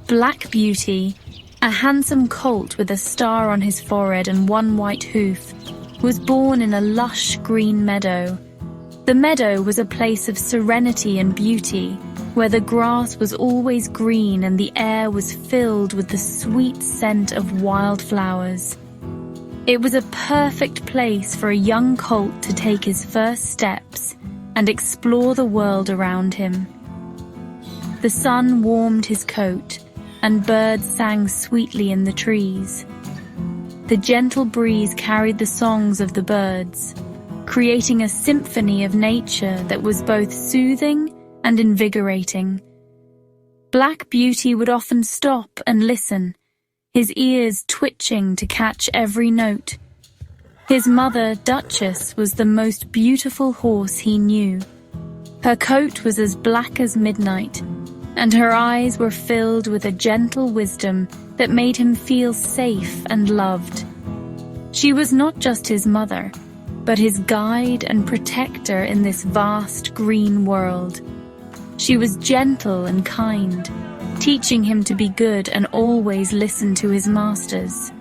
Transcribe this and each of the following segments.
Black Beauty, a handsome colt with a star on his forehead and one white hoof, was born in a lush green meadow. The meadow was a place of serenity and beauty, where the grass was always green and the air was filled with the sweet scent of wildflowers. It was a perfect place for a young colt to take his first steps and explore the world around him. The sun warmed his coat, and birds sang sweetly in the trees. The gentle breeze carried the songs of the birds, creating a symphony of nature that was both soothing and invigorating. Black Beauty would often stop and listen, his ears twitching to catch every note. His mother, Duchess, was the most beautiful horse he knew. Her coat was as black as midnight, and her eyes were filled with a gentle wisdom that made him feel safe and loved. She was not just his mother, but his guide and protector in this vast green world. She was gentle and kind, teaching him to be good and always listen to his masters.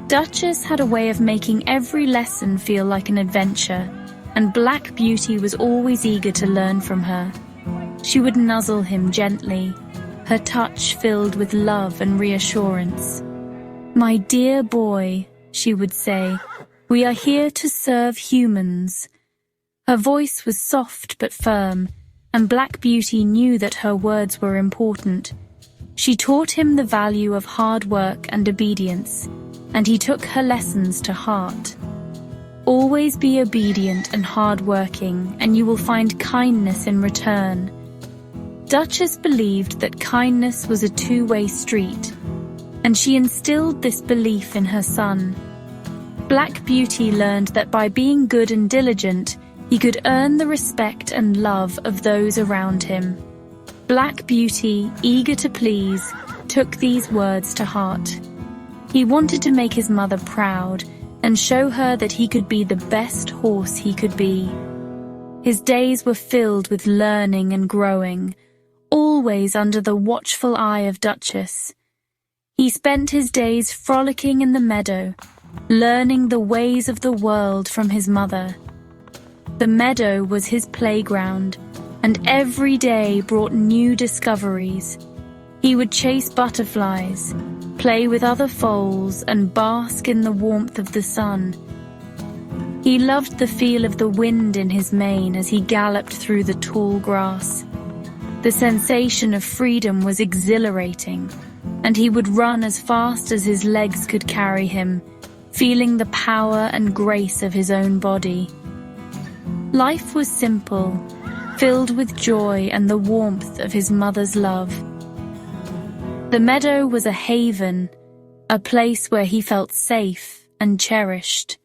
Duchess had a way of making every lesson feel like an adventure, and Black Beauty was always eager to learn from her. She would nuzzle him gently, her touch filled with love and reassurance. "My dear boy," she would say, "we are here to serve humans." Her voice was soft but firm, and Black Beauty knew that her words were important. She taught him the value of hard work and obedience, and he took her lessons to heart. Always be obedient and hard-working, and you will find kindness in return. Duchess believed that kindness was a two-way street, and she instilled this belief in her son. Black Beauty learned that by being good and diligent, he could earn the respect and love of those around him. Black Beauty, eager to please, took these words to heart. He wanted to make his mother proud and show her that he could be the best horse he could be. His days were filled with learning and growing, always under the watchful eye of Duchess. He spent his days frolicking in the meadow, learning the ways of the world from his mother. The meadow was his playground, and every day brought new discoveries. He would chase butterflies, play with other foals, and bask in the warmth of the sun. He loved the feel of the wind in his mane as he galloped through the tall grass. The sensation of freedom was exhilarating, and he would run as fast as his legs could carry him, feeling the power and grace of his own body. Life was simple, filled with joy and the warmth of his mother's love. The meadow was a haven, a place where he felt safe and cherished.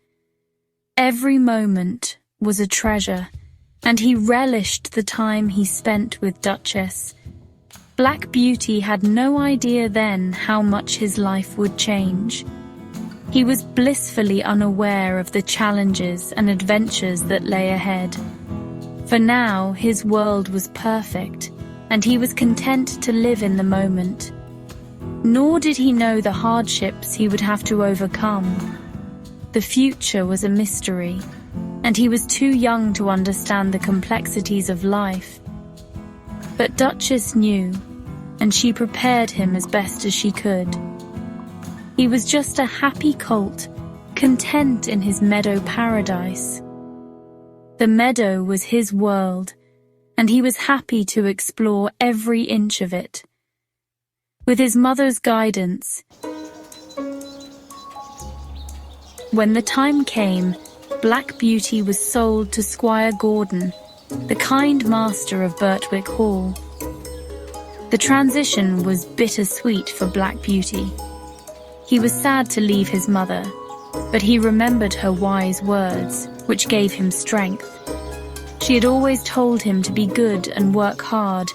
Every moment was a treasure, and he relished the time he spent with Duchess. Black Beauty had no idea then how much his life would change. He was blissfully unaware of the challenges and adventures that lay ahead. For now, his world was perfect, and he was content to live in the moment. Nor did he know the hardships he would have to overcome. The future was a mystery, and he was too young to understand the complexities of life. But Duchess knew, and she prepared him as best as she could. He was just a happy colt, content in his meadow paradise. The meadow was his world, and he was happy to explore every inch of it. With his mother's guidance, when the time came, Black Beauty was sold to Squire Gordon, the kind master of Berwick Hall. The transition was bittersweet for Black Beauty. He was sad to leave his mother, but he remembered her wise words, which gave him strength. She had always told him to be good and work hard,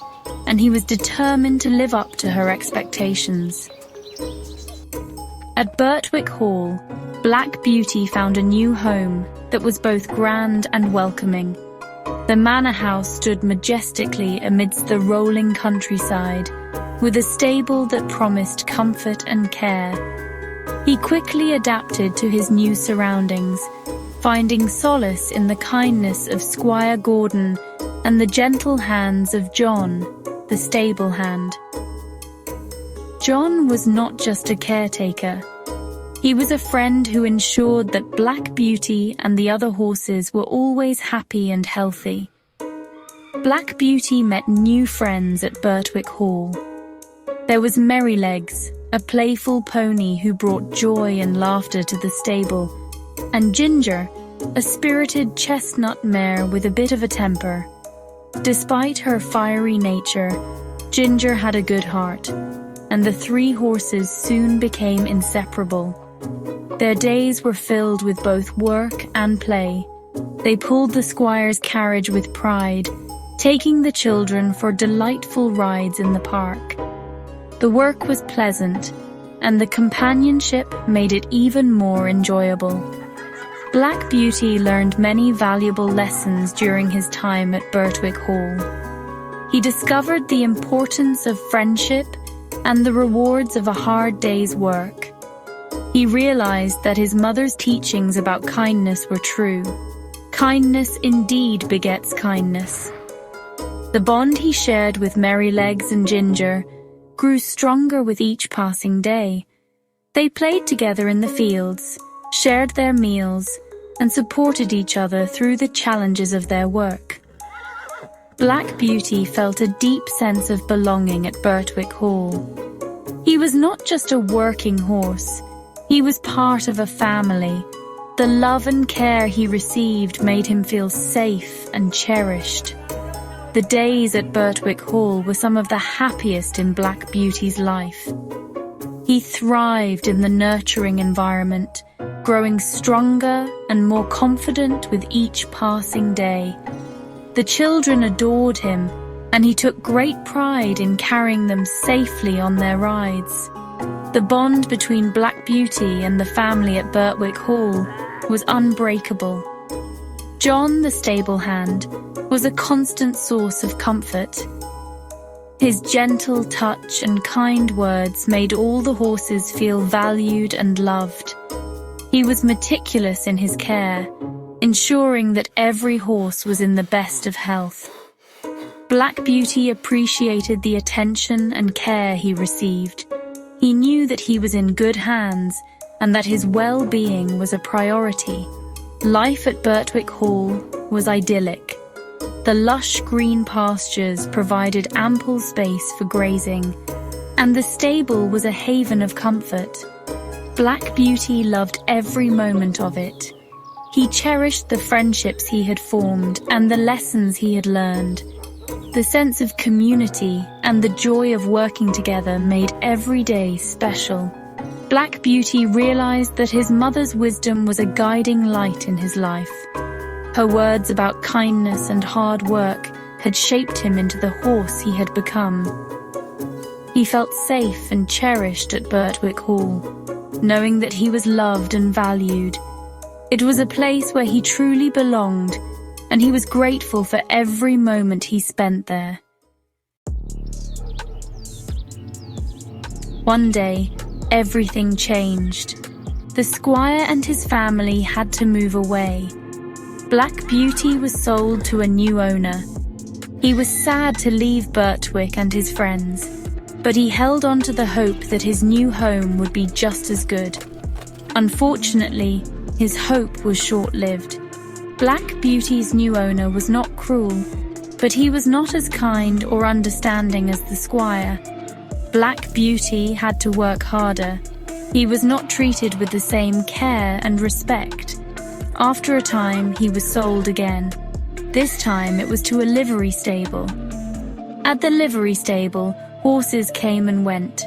and he was determined to live up to her expectations. At Berwick Hall, Black Beauty found a new home that was both grand and welcoming. The manor house stood majestically amidst the rolling countryside, with a stable that promised comfort and care. He quickly adapted to his new surroundings, finding solace in the kindness of Squire Gordon and the gentle hands of John, the stable hand. John was not just a caretaker. He was a friend who ensured that Black Beauty and the other horses were always happy and healthy. Black Beauty met new friends at Berwick Hall. There was Merrylegs, a playful pony who brought joy and laughter to the stable, and Ginger, a spirited chestnut mare with a bit of a temper. Despite her fiery nature, Ginger had a good heart, and the three horses soon became inseparable. Their days were filled with both work and play. They pulled the squire's carriage with pride, taking the children for delightful rides in the park. The work was pleasant, and the companionship made it even more enjoyable. Black Beauty learned many valuable lessons during his time at Berwick Hall. He discovered the importance of friendship and the rewards of a hard day's work. He realized that his mother's teachings about kindness were true. Kindness indeed begets kindness. The bond he shared with Merrylegs and Ginger grew stronger with each passing day. They played together in the fields, shared their meals, and supported each other through the challenges of their work. Black Beauty felt a deep sense of belonging at Berwick Hall. He was not just a working horse, he was part of a family. The love and care he received made him feel safe and cherished. The days at Berwick Hall were some of the happiest in Black Beauty's life. He thrived in the nurturing environment, growing stronger and more confident with each passing day. The children adored him, and he took great pride in carrying them safely on their rides. The bond between Black Beauty and the family at Berwick Hall was unbreakable. John, the stable hand, was a constant source of comfort. His gentle touch and kind words made all the horses feel valued and loved. He was meticulous in his care, ensuring that every horse was in the best of health. Black Beauty appreciated the attention and care he received. He knew that he was in good hands and that his well-being was a priority. Life at Berwick Hall was idyllic. The lush green pastures provided ample space for grazing, and the stable was a haven of comfort. Black Beauty loved every moment of it. He cherished the friendships he had formed and the lessons he had learned. The sense of community and the joy of working together made every day special. Black Beauty realized that his mother's wisdom was a guiding light in his life. Her words about kindness and hard work had shaped him into the horse he had become. He felt safe and cherished at Berwick Hall, knowing that he was loved and valued. It was a place where he truly belonged, and he was grateful for every moment he spent there. One day, everything changed. The squire and his family had to move away. Black Beauty was sold to a new owner. He was sad to leave Berwick and his friends, but he held on to the hope that his new home would be just as good. Unfortunately, his hope was short-lived. Black Beauty's new owner was not cruel, but he was not as kind or understanding as the squire. Black Beauty had to work harder. He was not treated with the same care and respect. After a time, he was sold again. This time it was to a livery stable. At the livery stable, horses came and went.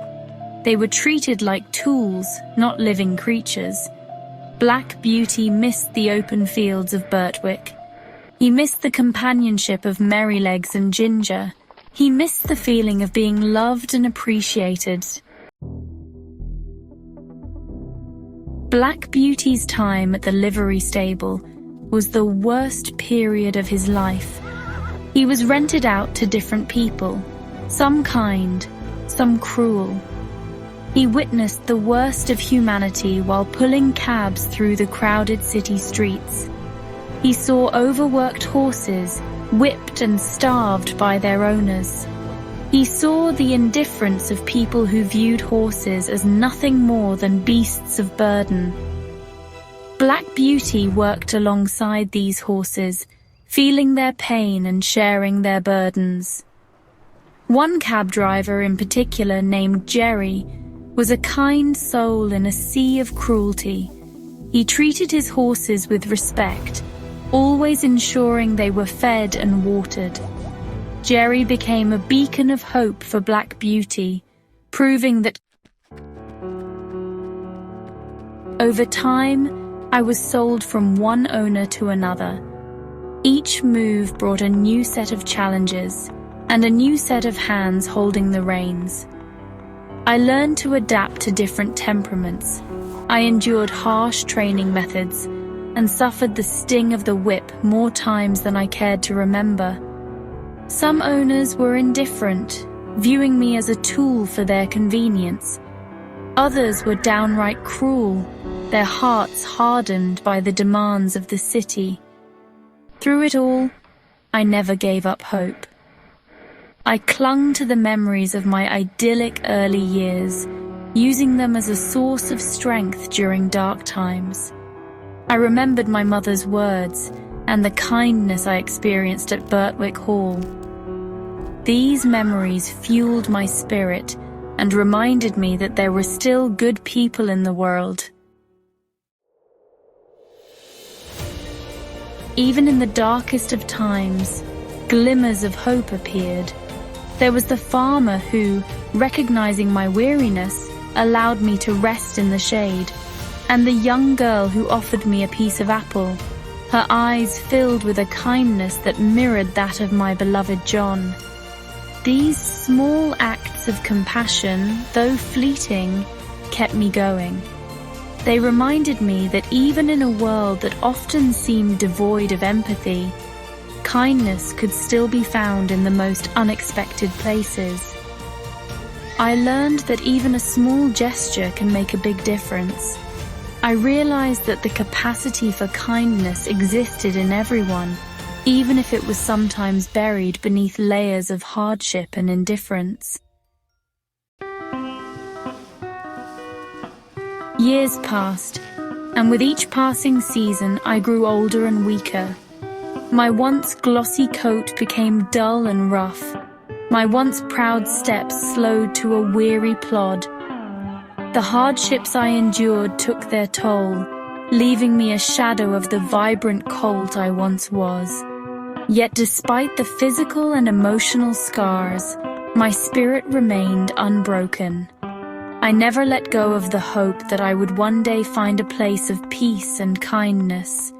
They were treated like tools, not living creatures. Black Beauty missed the open fields of Berwick. He missed the companionship of Merrylegs and Ginger. He missed the feeling of being loved and appreciated. Black Beauty's time at the livery stable was the worst period of his life. He was rented out to different people, some kind, some cruel. He witnessed the worst of humanity while pulling cabs through the crowded city streets. He saw overworked horses, whipped and starved by their owners. He saw the indifference of people who viewed horses as nothing more than beasts of burden. Black Beauty worked alongside these horses, feeling their pain and sharing their burdens. One cab driver in particular, named Jerry, was a kind soul in a sea of cruelty. He treated his horses with respect, always ensuring they were fed and watered. Jerry became a beacon of hope for Black Beauty, proving that over time, I was sold from one owner to another. Each move brought a new set of challenges and a new set of hands holding the reins. I learned to adapt to different temperaments. I endured harsh training methods and suffered the sting of the whip more times than I cared to remember. Some owners were indifferent, viewing me as a tool for their convenience. Others were downright cruel, their hearts hardened by the demands of the city. Through it all, I never gave up hope. I clung to the memories of my idyllic early years, using them as a source of strength during dark times. I remembered my mother's words and the kindness I experienced at Berwick Hall. These memories fueled my spirit and reminded me that there were still good people in the world. Even in the darkest of times, glimmers of hope appeared. There was the farmer who, recognizing my weariness, allowed me to rest in the shade, and the young girl who offered me a piece of apple, her eyes filled with a kindness that mirrored that of my beloved John. These small acts of compassion, though fleeting, kept me going. They reminded me that even in a world that often seemed devoid of empathy, kindness could still be found in the most unexpected places. I learned that even a small gesture can make a big difference. I realized that the capacity for kindness existed in everyone, even if it was sometimes buried beneath layers of hardship and indifference. Years passed, and with each passing season I grew older and weaker. My once glossy coat became dull and rough. My once proud steps slowed to a weary plod. The hardships I endured took their toll, leaving me a shadow of the vibrant colt I once was. Yet despite the physical and emotional scars, my spirit remained unbroken. I never let go of the hope that I would one day find a place of peace and kindness,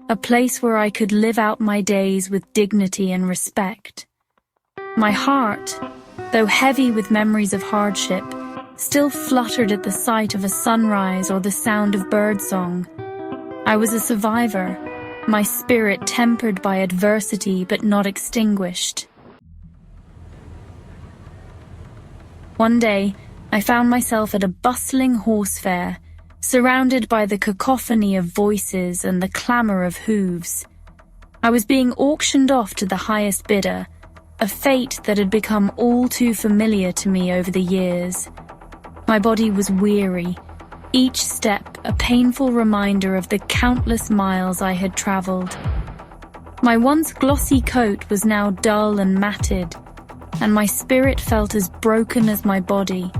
a place where I could live out my days with dignity and respect. My heart, though heavy with memories of hardship, still fluttered at the sight of a sunrise or the sound of birdsong. I was a survivor, my spirit tempered by adversity but not extinguished. One day, I found myself at a bustling horse fair, surrounded by the cacophony of voices and the clamor of hooves. I was being auctioned off to the highest bidder, a fate that had become all too familiar to me over the years. My body was weary, each step a painful reminder of the countless miles I had traveled. My once glossy coat was now dull and matted, and my spirit felt as broken as my body.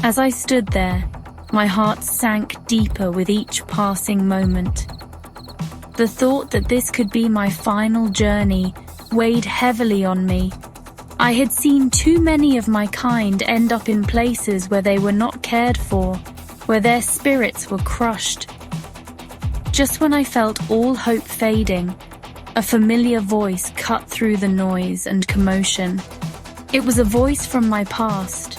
As I stood there, my heart sank deeper with each passing moment. The thought that this could be my final journey weighed heavily on me. I had seen too many of my kind end up in places where they were not cared for, where their spirits were crushed. Just when I felt all hope fading, a familiar voice cut through the noise and commotion. It was a voice from my past,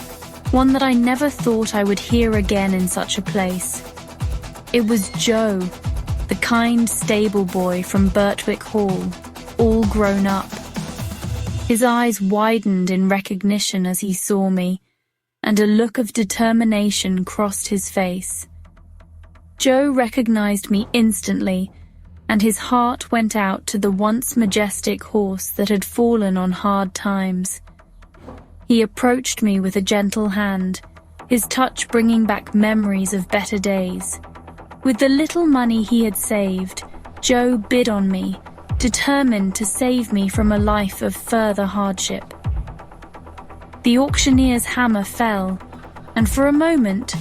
one that I never thought I would hear again in such a place. It was Joe, the kind stable boy from Berwick Hall, all grown up. His eyes widened in recognition as he saw me, and a look of determination crossed his face. Joe recognized me instantly, and his heart went out to the once majestic horse that had fallen on hard times. He approached me with a gentle hand, his touch bringing back memories of better days. With the little money he had saved, Joe bid on me, determined to save me from a life of further hardship. The auctioneer's hammer fell, and for a moment,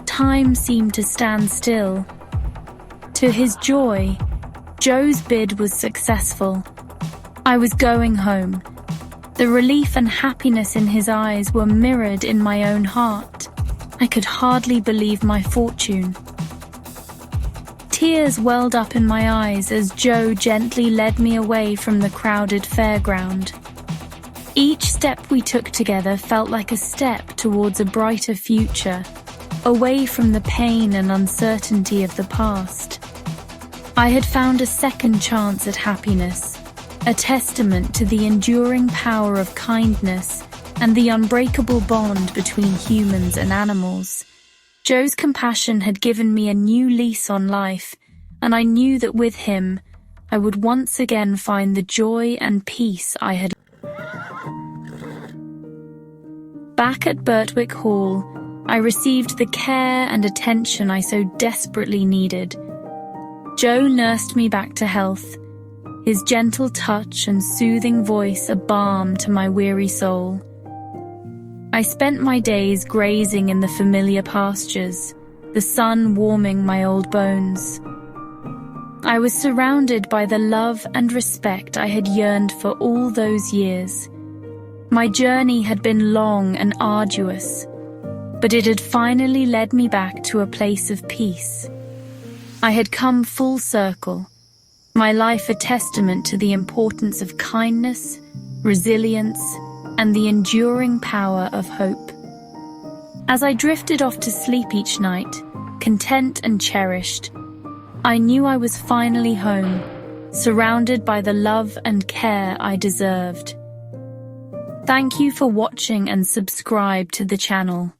time seemed to stand still. To his joy, Joe's bid was successful. I was going home. The relief and happiness in his eyes were mirrored in my own heart. I could hardly believe my fortune. Tears welled up in my eyes as Joe gently led me away from the crowded fairground. Each step we took together felt like a step towards a brighter future, away from the pain and uncertainty of the past. I had found a second chance at happiness, a testament to the enduring power of kindness and the unbreakable bond between humans and animals. Joe's compassion had given me a new lease on life, and I knew that with him, I would once again find the joy and peace I had. Back at Berwick Hall, I received the care and attention I so desperately needed. Joe nursed me back to health, his gentle touch and soothing voice a balm to my weary soul. I spent my days grazing in the familiar pastures, the sun warming my old bones. I was surrounded by the love and respect I had yearned for all those years. My journey had been long and arduous, but it had finally led me back to a place of peace. I had come full circle, my life a testament to the importance of kindness, resilience, and the enduring power of hope. As I drifted off to sleep each night, content and cherished, I knew I was finally home, surrounded by the love and care I deserved. Thank you for watching and subscribe to the channel.